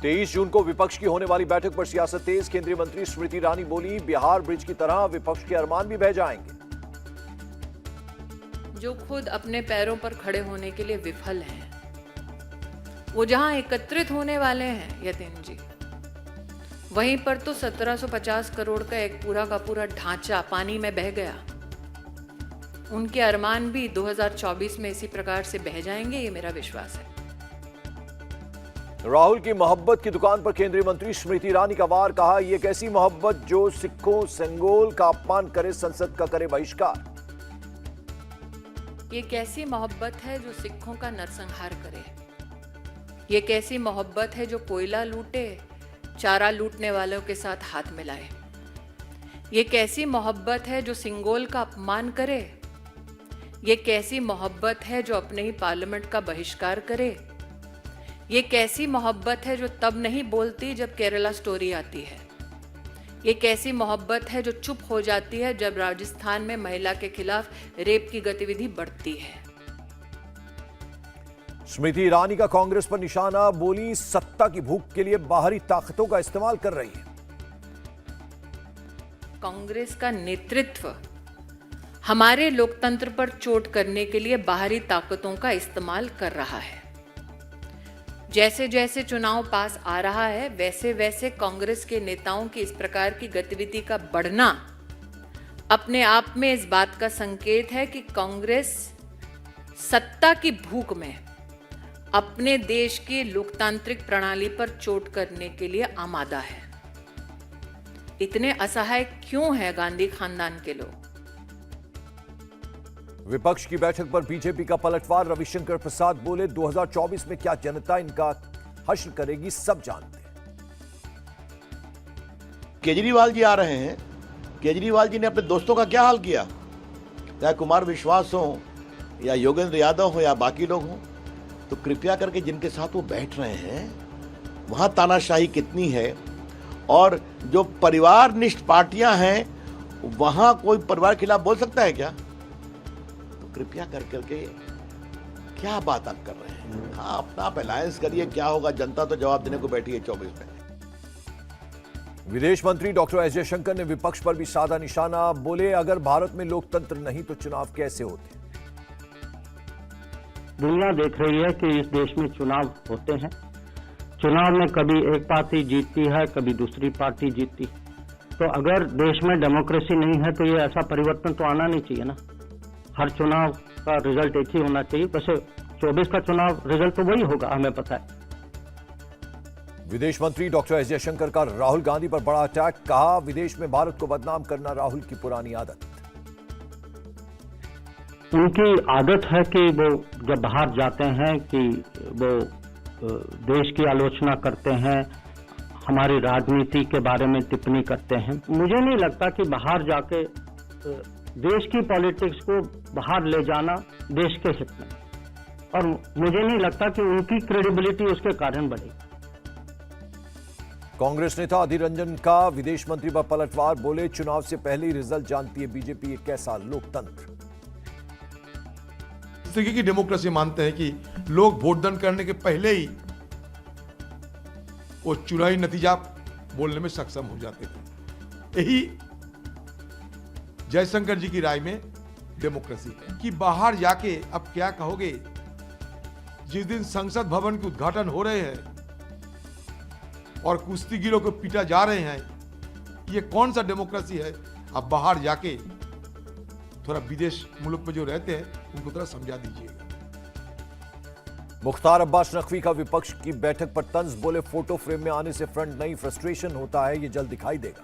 23 जून को विपक्ष की होने वाली बैठक पर सियासत तेज। केंद्रीय मंत्री स्मृति ईरानी बोली, बिहार ब्रिज की तरह विपक्ष के अरमान भी बह जाएंगे। जो खुद अपने पैरों पर खड़े होने के लिए विफल हैं, वो जहां एकत्रित होने वाले हैं यतीन जी, वहीं पर तो 1750 करोड़ का एक पूरा का पूरा ढांचा पानी में बह गया। उनके अरमान भी 2024 में इसी प्रकार से बह जाएंगे, ये मेरा विश्वास है। राहुल की मोहब्बत की दुकान पर केंद्रीय मंत्री स्मृति ईरानी का वार। कहा, यह कैसी मोहब्बत जो सिखों सेंगोल का अपमान करे, संसद का करे बहिष्कार। ये कैसी मोहब्बत है जो सिखों का नरसंहार करे। ये कैसी मोहब्बत है जो कोयला लूटे, चारा लूटने वालों के साथ हाथ मिलाए। ये कैसी मोहब्बत है जो सिंगोल का अपमान करे। ये कैसी मोहब्बत है जो अपने ही पार्लियामेंट का बहिष्कार करे। ये कैसी मोहब्बत है जो तब नहीं बोलती जब केरला स्टोरी आती है। ये कैसी मोहब्बत है जो चुप हो जाती है जब राजस्थान में महिला के खिलाफ रेप की गतिविधि बढ़ती है। स्मृति ईरानी का कांग्रेस पर निशाना। बोली, सत्ता की भूख के लिए बाहरी ताकतों का इस्तेमाल कर रही है। कांग्रेस का नेतृत्व हमारे लोकतंत्र पर चोट करने के लिए बाहरी ताकतों का इस्तेमाल कर रहा है। जैसे जैसे चुनाव पास आ रहा है, वैसे वैसे कांग्रेस के नेताओं की इस प्रकार की गतिविधि का बढ़ना अपने आप में इस बात का संकेत है कि कांग्रेस सत्ता की भूख में अपने देश की लोकतांत्रिक प्रणाली पर चोट करने के लिए आमादा है। इतने असहाय क्यों हैं गांधी खानदान के लोग? विपक्ष की बैठक पर बीजेपी का पलटवार। रविशंकर प्रसाद बोले, 2024 में क्या जनता इनका हश्र करेगी, सब जानते हैं। केजरीवाल जी आ रहे हैं। केजरीवाल जी ने अपने दोस्तों का क्या हाल किया, चाहे कुमार विश्वास हो या योगेंद्र यादव हो या बाकी लोग हों, तो कृपया करके जिनके साथ वो बैठ रहे हैं वहां तानाशाही कितनी है। और जो परिवारनिष्ठ पार्टियां हैं वहां कोई परिवार के खिलाफ बोल सकता है क्या? कृपया कर करके क्या बात आप कर रहे हैं? हाँ, अपना आप अलायंस करिए, क्या होगा, जनता तो जवाब देने को बैठी है 24 में। विदेश मंत्री डॉक्टर एस जयशंकर ने विपक्ष पर भी साधा निशाना। बोले, अगर भारत में लोकतंत्र नहीं तो चुनाव कैसे होते? दुनिया देख रही है कि इस देश में चुनाव होते हैं। चुनाव में कभी एक पार्टी जीतती है, कभी दूसरी पार्टी जीतती। तो अगर देश में डेमोक्रेसी नहीं है तो ये ऐसा परिवर्तन तो आना नहीं चाहिए ना। हर चुनाव का रिजल्ट एक ही होना चाहिए। वैसे 24 का चुनाव रिजल्ट तो वही होगा, हमें पता है। विदेश मंत्री डॉक्टर एस जयशंकर का राहुल गांधी पर बड़ा अटैक। कहा, विदेश में भारत को बदनाम करना राहुल की पुरानी आदत। उनकी आदत है कि वो जब बाहर जाते हैं कि वो देश की आलोचना करते हैं, हमारी राजनीति के बारे में टिप्पणी करते हैं। मुझे नहीं लगता कि बाहर जाके देश की पॉलिटिक्स को बाहर ले जाना देश के हित में, और मुझे नहीं लगता कि उनकी क्रेडिबिलिटी उसके कारण बढ़ेगी। कांग्रेस नेता अधीर रंजन का विदेश मंत्री पर पलटवार। बोले, चुनाव से पहले ही रिजल्ट जानती है बीजेपी, ये कैसा लोकतंत्र। इस तरीके की डेमोक्रेसी मानते हैं कि लोग वोटदान करने के पहले ही वो चुनावी नतीजा बोलने में सक्षम हो जाते थे। यही जयशंकर जी की राय में डेमोक्रेसी है कि बाहर जाके अब क्या कहोगे। जिस दिन संसद भवन के उद्घाटन हो रहे हैं और कुश्तीगीरों को पीटा जा रहे हैं, ये कौन सा डेमोक्रेसी है? अब बाहर जाके थोड़ा विदेश मुल्क में जो रहते हैं उनको थोड़ा समझा दीजिएगा। मुख्तार अब्बास नकवी का विपक्ष की बैठक पर तंज। बोले, फोटो फ्रेम में आने से फ्रंट नहीं, फ्रस्ट्रेशन होता है, ये जल्द दिखाई देगा।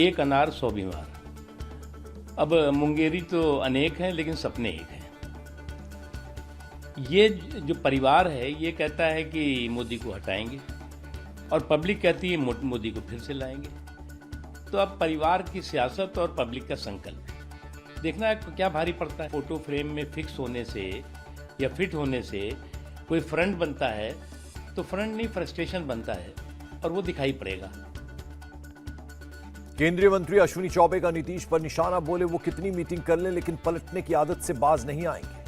एक अनार 100 बीमार। अब मुंगेरी तो अनेक हैं लेकिन सपने एक हैं। ये जो परिवार है ये कहता है कि मोदी को हटाएंगे और पब्लिक कहती है मोदी को फिर से लाएंगे। तो अब परिवार की सियासत और पब्लिक का संकल्प देखना है क्या भारी पड़ता है। फोटो फ्रेम में फिक्स होने से या फिट होने से कोई फ्रंट बनता है तो फ्रंट नहीं, फ्रस्ट्रेशन बनता है और वो दिखाई पड़ेगा। केंद्रीय मंत्री अश्विनी चौबे का नीतीश पर निशाना। बोले, वो कितनी मीटिंग कर ले लेकिन पलटने की आदत से बाज नहीं आएंगे।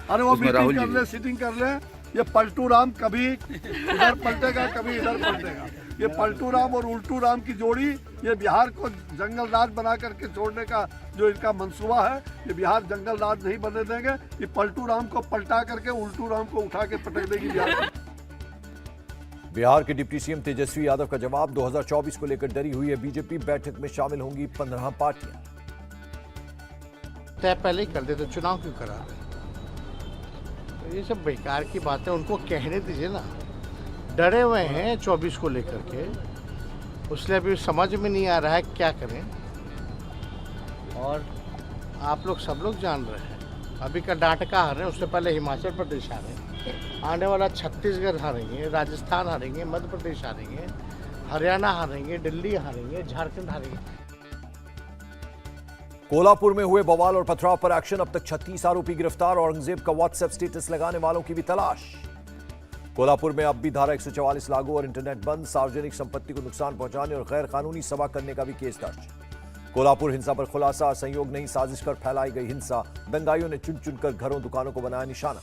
अरे वो मीटिंग कर ले, सिटिंग कर ले, ये पलटू राम कभी इधर पलटेगा, कभी इधर पलटेगा। ये पलटू राम और उल्टू राम की जोड़ी, ये बिहार को जंगल राज बना करके छोड़ने का जो इनका मंसूबा है, ये बिहार जंगल राज नहीं बनने देंगे। ये पलटू राम को पलटा करके उल्टू राम को उठा के पटक देगी बिहार। बिहार के डिप्टी सीएम तेजस्वी यादव का जवाब, 2024 को लेकर डरी हुई है बीजेपी, बैठक में शामिल होंगी 15 पार्टियां। तय पहले ही कर दे तो चुनाव क्यों करा रहे? तो ये सब बेकार की बातें उनको कहने दीजिए ना। डरे हुए हैं 24 को लेकर के, उसलिए अभी समझ में नहीं आ रहा है क्या करें। और आप लोग सब लोग जान रहे हैं, अभी कर्नाटका हारे हैं, उससे पहले हिमाचल प्रदेश हारे, आने वाला छत्तीसगढ़ हारेंगे, राजस्थान हारेंगे, मध्य प्रदेश हारेंगे, हरियाणा हारेंगे, दिल्ली हारेंगे, झारखंड हारेंगे। कोल्हापुर में हुए बवाल और पथराव पर एक्शन, अब तक 36 आरोपी गिरफ्तार, औरंगजेब का व्हाट्सएप स्टेटस लगाने वालों की भी तलाश। कोल्हापुर में अब भी धारा 144 लागू और इंटरनेट बंद, सार्वजनिक संपत्ति को नुकसान पहुंचाने और गैर कानूनी सभा करने का भी केस दर्ज। कोल्हापुर हिंसा पर खुलासा, संयोग नहीं साजिश कर फैलाई गई हिंसा, दंगाइयों ने चुन चुनकर घरों दुकानों को बनाया निशाना।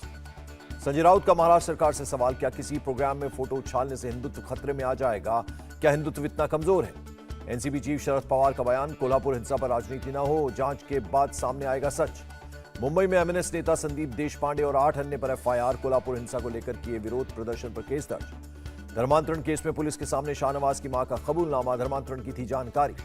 संजय राउत का महाराष्ट्र सरकार से सवाल, क्या किसी प्रोग्राम में फोटो उछालने से हिंदुत्व खतरे में आ जाएगा? क्या हिंदुत्व इतना कमजोर है? एनसीपी चीफ शरद पवार का बयान, कोल्हापुर हिंसा पर राजनीति न हो, जांच के बाद सामने आएगा सच। मुंबई में एमएनएस नेता संदीप देशपांडे और 8 अन्य पर एफआईआर, कोल्हापुर हिंसा को लेकर किए विरोध प्रदर्शन पर केस दर्ज। धर्मांतरण केस में पुलिस के सामने शाहनवाज की मां का कबूलनामा, धर्मांतरण की थी जानकारी।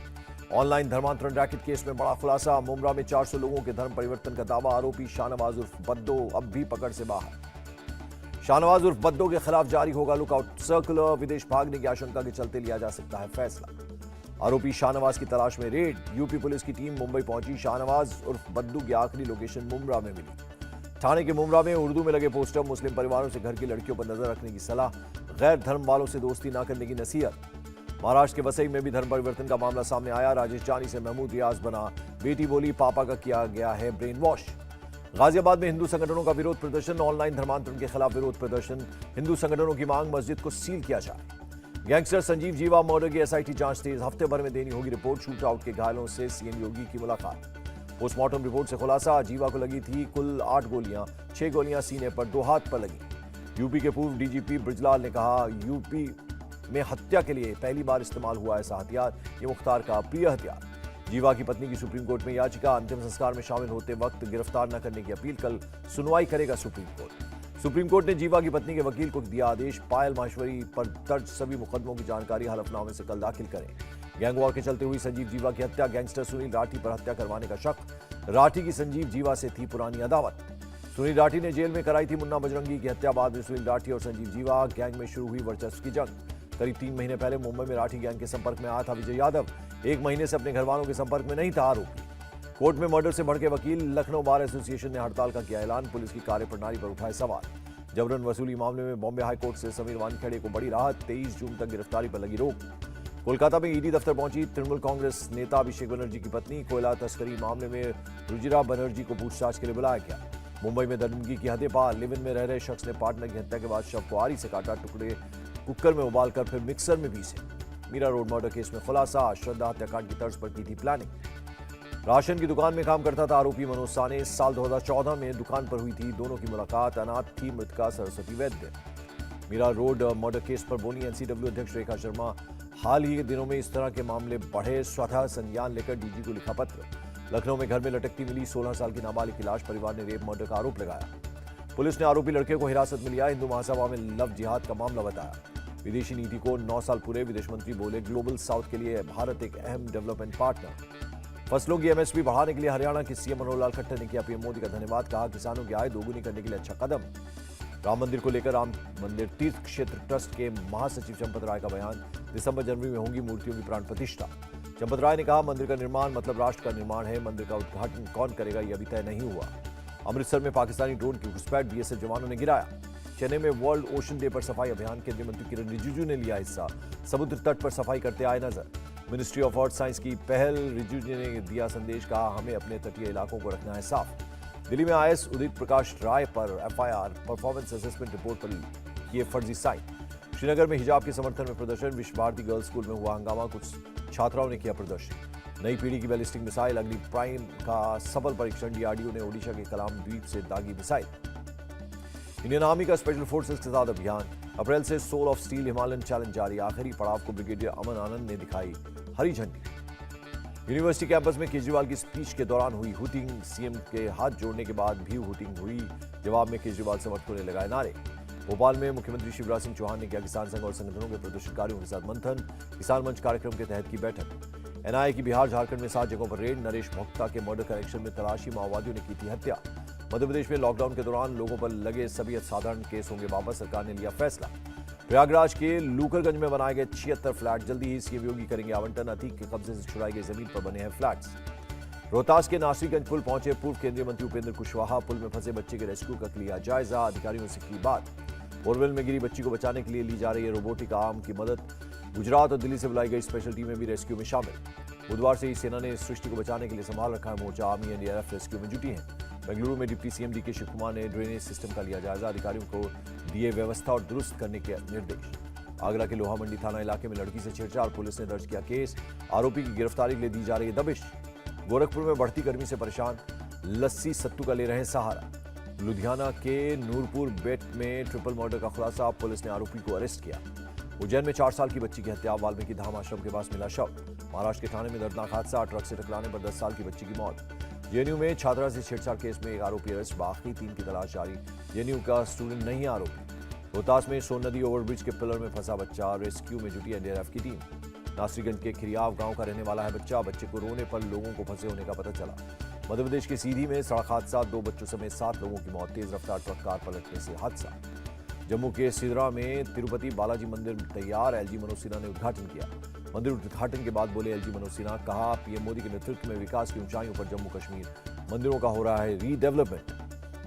ऑनलाइन धर्मांतरण रैकेट केस में बड़ा खुलासा, मुमरा में 400 लोगों के धर्म परिवर्तन का दावा, आरोपी शाहनवाज उर्फ बद्दो अब भी पकड़ से बाहर। शाहनवाज उर्फ बद्दो के खिलाफ जारी होगा लुकआउट सर्कुलर, विदेश भागने की आशंका के चलते लिया जा सकता है फैसला। आरोपी शाहनवाज की तलाश में रेड, यूपी पुलिस की टीम मुंबई पहुंची, शाहनवाज उर्फ बद्दू की आखिरी लोकेशन मुमरा में मिली। थाने के मुमरा में उर्दू में लगे पोस्टर, मुस्लिम परिवारों से घर की लड़कियों पर नजर रखने की सलाह, गैर धर्म वालों से दोस्ती न करने की नसीहत। महाराष्ट्र के वसई में भी धर्म परिवर्तन का मामला सामने आया, राजेश जानी से महमूद रियाज बना, बेटी बोली पापा का किया गया है ब्रेन वॉश। गाजियाबाद में हिंदू संगठनों का विरोध प्रदर्शन, ऑनलाइन धर्मांतरण के खिलाफ विरोध प्रदर्शन, हिंदू संगठनों की मांग मस्जिद को सील किया जाए। गैंगस्टर संजीव जीवा मर्डर की एसआईटी जांच तेज, हफ्ते भर में देनी होगी रिपोर्ट, शूट आउट के घायलों से सीएम योगी की मुलाकात। पोस्टमार्टम रिपोर्ट से खुलासा, जीवा को लगी थी कुल 8 गोलियां, 6 गोलियां सीने पर, 2 हाथ पर लगी। यूपी के पूर्व डीजीपी ब्रिजलाल ने कहा, यूपी में हत्या के लिए पहली बार इस्तेमाल हुआ ऐसा हथियार, ये मुख्तार का प्रिय हथियार। जीवा की पत्नी की सुप्रीम कोर्ट में याचिका, अंतिम संस्कार में शामिल होते वक्त गिरफ्तार न करने की अपील, कल सुनवाई करेगा सुप्रीम कोर्ट। सुप्रीम कोर्ट ने जीवा की पत्नी के वकील को दिया आदेश, पायल माहेश्वरी पर दर्ज सभी मुकदमों की जानकारी हलफनामे से कल दाखिल करें। गैंगवॉर के चलते हुई संजीव जीवा की हत्या, गैंगस्टर सुनील राठी पर हत्या करवाने का शक, राठी की संजीव जीवा से थी पुरानी अदावत। सुनील राठी ने जेल में कराई थी मुन्ना बजरंगी की हत्या, बाद में सुनील राठी और संजीव जीवा गैंग में शुरू हुई वर्चस्व की जंग। करीब 3 महीने पहले मुंबई में राठी गैंग के संपर्क में आया था विजय यादव, 1 महीने से अपने घर वालों के संपर्क में नहीं था आरोपी। कोर्ट में मर्डर से भड़के वकील, लखनऊ बार एसोसिएशन ने हड़ताल का किया ऐलान, पुलिस की कार्यप्रणाली पर उठाए सवाल। जबरन वसूली मामले में बॉम्बे हाईकोर्ट से समीर वानखेड़े को बड़ी राहत, 23 जून तक गिरफ्तारी पर लगी रोक। कोलकाता में ईडी दफ्तर पहुंची तृणमूल कांग्रेस नेता अभिषेक बनर्जी की पत्नी, कोयला तस्करी मामले में रुजिरा बनर्जी को पूछताछ के लिए बुलाया गया। मुंबई में दरिंदगी की हदें पार, लिव इन में रह रहे शख्स ने पार्टनर की हत्या के बाद शव को आरी से काटा, टुकड़े कुकर में उबालकर फिर मिक्सर में पीसे। मीरा रोड मर्डर केस में खुलासा, श्रद्धा हत्याकांड की तर्ज पर की थी प्लानिंग। राशन की दुकान में काम करता था आरोपी मनोज साने, साल 2014 में दुकान पर हुई थी दोनों की मुलाकात, अनाथ थी मृतका सरस्वती वैद्य। मीरा रोड मर्डर केस पर बोली एनसीडब्ल्यू अध्यक्ष रेखा शर्मा, हाल ही के दिनों में इस तरह के मामले बढ़े, स्वतः संज्ञान लेकर डीजी को लिखा पत्र। लखनऊ में घर में लटकती मिली 16 साल की नाबालिग की लाश, परिवार ने रेप मर्डर का आरोप लगाया। पुलिस ने आरोपी लड़के को हिरासत में लिया, हिंदू महासभा में लव जिहाद का मामला बताया। विदेशी नीति को 9 साल पूरे, विदेश मंत्री बोले ग्लोबल साउथ के लिए भारत एक अहम डेवलपमेंट पार्टनर। फसलों की एमएसपी बढ़ाने के लिए हरियाणा के सीएम मनोहर लाल खट्टर ने किया पीएम मोदी का धन्यवाद, कहा किसानों की आय दोगुनी करने के लिए अच्छा कदम। राम मंदिर को लेकर राम मंदिर तीर्थ क्षेत्र ट्रस्ट के महासचिव चंपत राय का बयान, दिसंबर जनवरी में होंगी मूर्तियों की प्राण प्रतिष्ठा। चंपत राय ने कहा मंदिर का निर्माण मतलब राष्ट्र का निर्माण है, मंदिर का उद्घाटन कौन करेगा ये अभी तय नहीं हुआ। अमृतसर में पाकिस्तानी ड्रोन की घुसपैठ, बीएसएफ जवानों ने गिराया। चेन्नई में वर्ल्ड ओशन डे पर सफाई अभियान, केंद्रीय मंत्री किरण रिजिजू ने लिया हिस्सा, समुद्र तट पर सफाई करते आए नजर। मिनिस्ट्री ऑफ अर्थ साइंस की पहल, रिजिजू ने दिया संदेश, कहा हमें अपने तटीय इलाकों को रखना है साफ। दिल्ली में आईएएस उदित प्रकाश राय पर एफआईआर, परफॉर्मेंस असेसमेंट रिपोर्ट पर किए फर्जी साइन। श्रीनगर में हिजाब के समर्थन में प्रदर्शन, विश्व भारती गर्ल्स स्कूल में हुआ हंगामा, कुछ छात्राओं ने किया प्रदर्शन। नई पीढ़ी की बैलिस्टिक मिसाइल अग्नि प्राइम का सफल परीक्षण, डीआरडीओ ने ओडिशा के कलाम द्वीप से दागी मिसाइल। इंडियन आर्मी का स्पेशल फोर्सेस के साथ अभियान। अप्रैल से soul of steel Himalayan challenge जारी। आखिरी पड़ाव को ब्रिगेडियर अमन आनंद ने दिखाई हरी झंडी। यूनिवर्सिटी कैंपस में केजरीवाल की स्पीच के दौरान हुई हुटिंग। सीएम के हाथ जोड़ने के बाद भी हुटिंग हुई। जवाब में केजरीवाल समर्थकों ने लगाए नारे। भोपाल में मुख्यमंत्री शिवराज सिंह चौहान ने किया किसान संघ और संगठनों के प्रदर्शनकारियों के साथ मंथन। किसान मंच कार्यक्रम के तहत की बैठक। एनआईए की बिहार झारखंड में 7 जगहों पर रेड। नरेश भोक्ता के मर्डर कलेक्शन में तलाशी, माओवादियों ने की थी हत्या। मध्य प्रदेश में लॉकडाउन के दौरान लोगों पर लगे सभी असाधारण केस होंगे वापस, सरकार ने लिया फैसला। प्रयागराज के लूकरगंज में बनाए गए 76 फ्लैट जल्दी ही सीएम योगी करेंगे आवंटन। अतीक के कब्जे से छुड़ाई गई जमीन पर बने हैं फ्लैट्स। रोहतास के नासरीगंज पुल पहुंचे पूर्व केंद्रीय मंत्री उपेंद्र कुशवाहा। पुल में फंसे बच्चे के रेस्क्यू का लिया जायजा, अधिकारियों से की बात। बोरवेल में गिरी बच्ची को बचाने के लिए ली जा रही है रोबोटिक आर्म की मदद। गुजरात और दिल्ली से बुलाई गई स्पेशल टीमें भी रेस्क्यू में शामिल। बुधवार से ही सेना ने सृष्टि को बचाने के लिए संभाल रखा है मोर्चा। आर्मी एनडीआरएफ रेस्क्यू में जुटी है। बेंगलुरु में डिप्टी सीएम डीके शिव कुमार ने ड्रेनेज सिस्टम का लिया जायजा, अधिकारियों को दिए व्यवस्था और दुरुस्त करने के निर्देश। आगरा के लोहा मंडी थाना इलाके में लड़की से छेड़छाड़, पुलिस ने दर्ज किया केस। आरोपी की गिरफ्तारी के लिए दी जा रही है दबिश। गोरखपुर में बढ़ती गर्मी से परेशान, लस्सी सत्तू का ले रहे हैं सहारा। लुधियाना के नूरपुर बेट में ट्रिपल मर्डर का खुलासा, पुलिस ने आरोपी को अरेस्ट किया। उज्जैन में 4 साल की बच्ची की हत्या, वाल्मीकि धाम आश्रम के पास मिला शव। महाराष्ट्र के ठाणे में दर्दनाक हादसा, ट्रक से टकराने पर 10 साल की बच्ची की मौत। जेएनयू में छात्रा से छेड़छाड़ केस में एक आरोपी अरेस्ट, बाकी 3 की तलाश जारी। जेएनयू का स्टूडेंट नहीं है आरोपी। रोहतास में सोन नदी ओवरब्रिज के पिलर में फंसा बच्चा, रेस्क्यू में जुटी एनडीआरएफ की टीम। नासरीगंज के खिरियाव गांव का रहने वाला है बच्चा, बच्चे को रोने पर लोगों को फंसे होने का पता चला। मध्य प्रदेश के सीधी में सड़क हादसा, 2 बच्चों समेत 7 लोगों की मौत, तेज रफ्तार ट्रक कार पलटने से हादसा। जम्मू के सिदरा में तिरुपति बालाजी मंदिर तैयार, एलजी मनोज सिन्हा ने उद्घाटन किया। मंदिर उद्घाटन के बाद बोले एलजी मनोज सिन्हा, कहा पीएम मोदी के नेतृत्व में विकास की ऊंचाइयों पर जम्मू कश्मीर, मंदिरों का हो रहा है रीडेवलपमेंट।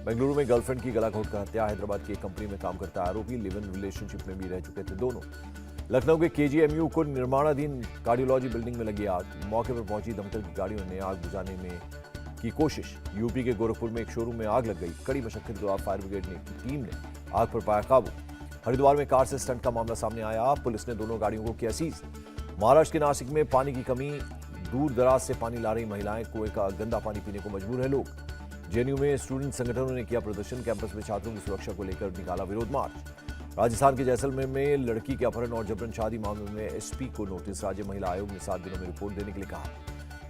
बेंगलुरु में गर्लफ्रेंड की गला घोंटकर हत्या, हैदराबाद की एक कंपनी में काम करता है आरोपी, लिव इन रिलेशनशिप में भी रह चुके थे दोनों। लखनऊ के केजीएमयू को निर्माणाधीन कार्डियोलॉजी बिल्डिंग में लगी आग, मौके पर पहुंची दमकल की गाड़ियों ने आग बुझाने में की कोशिश। यूपी के गोरखपुर में एक शोरूम में आग लग गई, कड़ी मशक्कत के बाद फायर ब्रिगेड की टीम ने आग पर पाया काबू। हरिद्वार में कार से स्टंट का मामला सामने आया, पुलिस ने दोनों गाड़ियों को किया सीज। महाराष्ट्र के नासिक में पानी की कमी, दूर दराज से पानी ला रही महिलाएं, कुएं का गंदा पानी पीने को मजबूर है लोग। जेएनयू में स्टूडेंट संगठनों ने किया प्रदर्शन, कैंपस में छात्रों की सुरक्षा को लेकर निकाला विरोध मार्च। राजस्थान के जैसलमेर में लड़की के अपहरण और जबरन शादी मामले में एसपी को नोटिस, राज्य महिला आयोग ने 7 दिनों में रिपोर्ट देने के लिए कहा।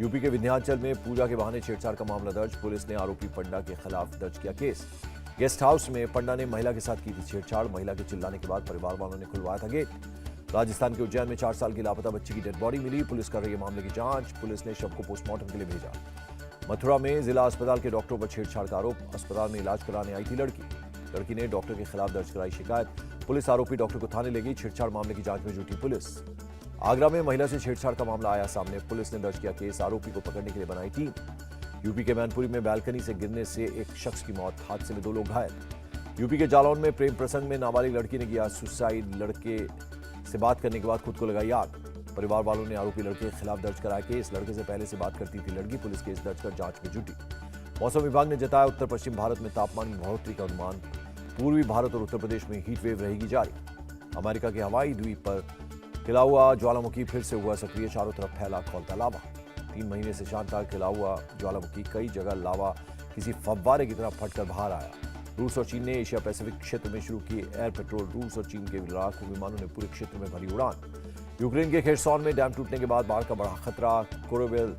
यूपी के विंध्याचल में पूजा के बहाने छेड़छाड़ का मामला दर्ज, पुलिस ने आरोपी पंडा के खिलाफ दर्ज किया केस। गेस्ट हाउस में पंडा ने महिला के साथ की थी छेड़छाड़, महिला के चिल्लाने के बाद परिवार वालों ने खुलवाया था गेट। राजस्थान के उज्जैन में 4 साल की लापता बच्ची की डेड बॉडी मिली, पुलिस कर रही है मामले की जांच, पुलिस ने शव को पोस्टमार्टम के लिए भेजा। मथुरा में जिला अस्पताल के डॉक्टरों पर छेड़छाड़ का आरोप, अस्पताल में इलाज कराने आई थी लड़की ने डॉक्टर के खिलाफ दर्ज कराई शिकायत, पुलिस आरोपी डॉक्टर को थाने ले गई, छेड़छाड़ मामले की जांच में जुटी पुलिस। आगरा में महिला से छेड़छाड़ का मामला आया सामने, पुलिस ने दर्ज किया केस, आरोपी को पकड़ने के लिए बनाई टीम। यूपी के मैनपुरी में बैल्कनी से गिरने से एक शख्स की मौत, हादसे में 2 लोग घायल। यूपी के जालौन में प्रेम प्रसंग में नाबालिग लड़की ने किया सुसाइड, लड़के से बात करने के बाद खुद को लगाई आग। परिवार वालों ने आरोपी लड़के के खिलाफ दर्ज कराया केस, लड़के से पहले से बात करती थी लड़की, पुलिस केस दर्ज कर जांच में जुटी। मौसम विभाग ने जताया उत्तर पश्चिम भारत में तापमान में बढ़ोतरी का अनुमान, पूर्वी भारत और उत्तर प्रदेश में हीट वेव रहेगी जारी। अमेरिका के हवाई द्वीप पर खिला हुआ ज्वालामुखी फिर से हुआ सक्रिय, चारों तरफ फैला खौलता लावा। 3 महीने से शांत खिला हुआ ज्वालामुखी, कई जगह लावा किसी फव्वारे की तरह फटकर बाहर आया। रूस और चीन ने एशिया पैसिफिक क्षेत्र में शुरू किए एयर पेट्रोल, रूस और चीन के लड़ाकू विमानों ने पूरे क्षेत्र में भरी उड़ान। यूक्रेन के खेरसॉन में डैम टूटने के बाद बाढ़ का बड़ा खतरा, कोरोवेल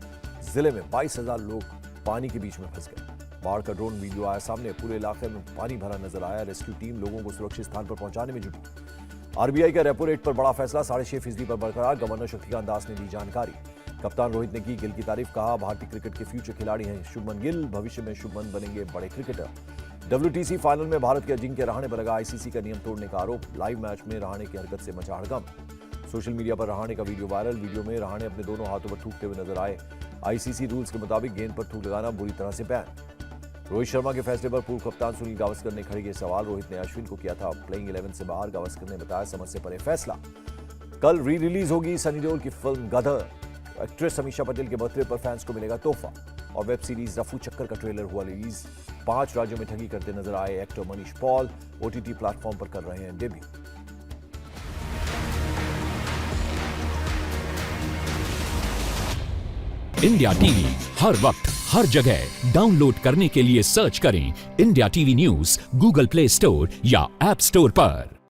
जिले में 22,000 लोग पानी के बीच में फंस गए। बाढ़ का ड्रोन वीडियो आया सामने, पूरे इलाके में पानी भरा नजर आया, रेस्क्यू टीम लोगों को सुरक्षित स्थान पर पहुंचाने में जुटी। आरबीआई का रेपो रेट पर बड़ा फैसला, 6.5% पर बरकरार, गवर्नर शक्तिकांत दास ने दी जानकारी। कप्तान रोहित ने की गिल की तारीफ, कहा भारतीय क्रिकेट के फ्यूचर खिलाड़ी हैं शुभमन गिल, भविष्य में शुभमन बनेंगे बड़े क्रिकेटर। WTC फाइनल में भारत के अजिंक्य रहाणे पर लगा आईसीसी का नियम तोड़ने का आरोप, लाइव मैच में रहाणे की हरकत से मचा हड़कंप। सोशल मीडिया पर रहाणे का वीडियो वायरल, वीडियो में रहाणे अपने दोनों हाथों पर थूकते हुए नजर आए। आईसीसी रूल्स के मुताबिक गेंद पर थूक लगाना बुरी तरह से बैन। रोहित शर्मा के फैसले पर पूर्व कप्तान सुनील गावस्कर ने खड़े किए सवाल, रोहित ने अश्विन को किया था प्लेइंग 11 से बाहर, गावस्कर ने बताया समझ से परे फैसला। कल री रिलीज होगी सनी देओल की फिल्म गदर, एक्ट्रेस समीक्षा पटेल के बर्थडे पर फैंस को मिलेगा तोहफा। और वेब सीरीज रफू चक्कर का ट्रेलर हुआ रिलीज, 5 राज्यों में ठगी करते नजर आए actor Manish Paul, OTT platform पर कर रहे हैं डेब्यू। इंडिया टीवी हर वक्त हर जगह डाउनलोड करने के लिए सर्च करें India TV news Google play store या ऐप स्टोर पर।